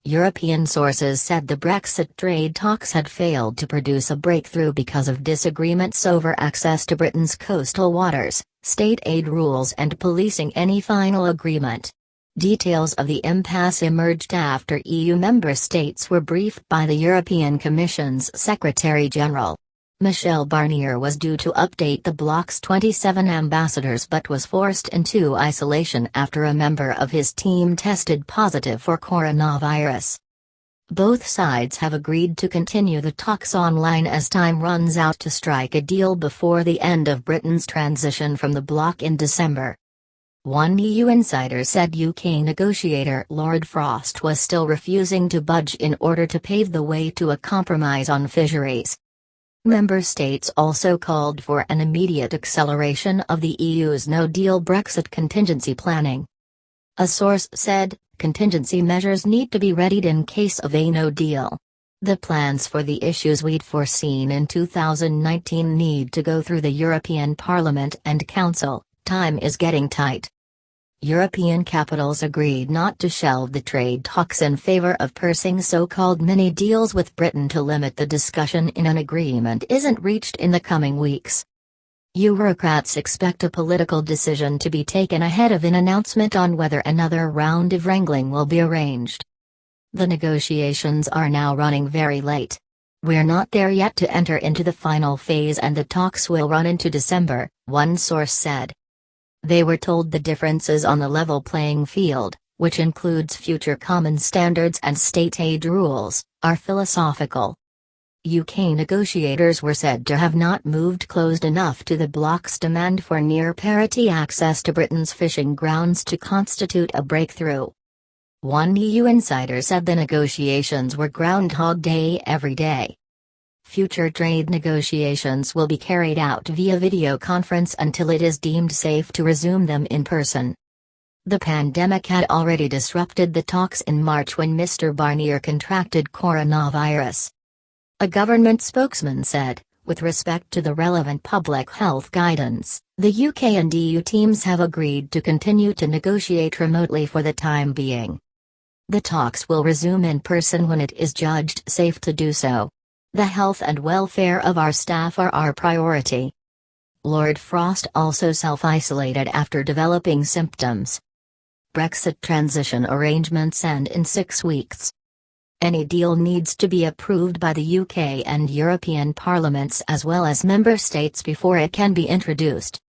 European sources said the Brexit trade talks had failed to produce a breakthrough because of disagreements over access to Britain's coastal waters, state aid rules and policing any final agreement. Details of the impasse emerged after EU member states were briefed by the European Commission's Secretary-General. Michel Barnier was due to update the bloc's 27 ambassadors but was forced into isolation after a member of his team tested positive for coronavirus. Both sides have agreed to continue the talks online as time runs out to strike a deal before the end of Britain's transition from the bloc in December. One EU insider said UK negotiator Lord Frost was still refusing to budge in order to pave the way to a compromise on fisheries. Member states also called for an immediate acceleration of the EU's no-deal Brexit contingency planning. A source said, contingency measures need to be readied in case of a no-deal. The plans for the issues we'd foreseen in 2019 need to go through the European Parliament and Council. Time is getting tight. European capitals agreed not to shelve the trade talks in favor of pursing so-called mini-deals with Britain to limit the discussion in an agreement isn't reached in the coming weeks. Eurocrats expect a political decision to be taken ahead of an announcement on whether another round of wrangling will be arranged. The negotiations are now running very late. We're not there yet to enter into the final phase and the talks will run into December, one source said. They were told the differences on the level playing field, which includes future common standards and state aid rules, are philosophical. UK negotiators were said to have not moved close enough to the bloc's demand for near-parity access to Britain's fishing grounds to constitute a breakthrough. One EU insider said the negotiations were Groundhog Day every day. Future trade negotiations will be carried out via video conference until it is deemed safe to resume them in person. The pandemic had already disrupted the talks in March when Mr. Barnier contracted coronavirus. A government spokesman said, with respect to the relevant public health guidance, the UK and EU teams have agreed to continue to negotiate remotely for the time being. The talks will resume in person when it is judged safe to do so. The health and welfare of our staff are our priority. Lord Frost also self-isolated after developing symptoms. Brexit transition arrangements end in 6 weeks. Any deal needs to be approved by the UK and European parliaments as well as member states before it can be introduced.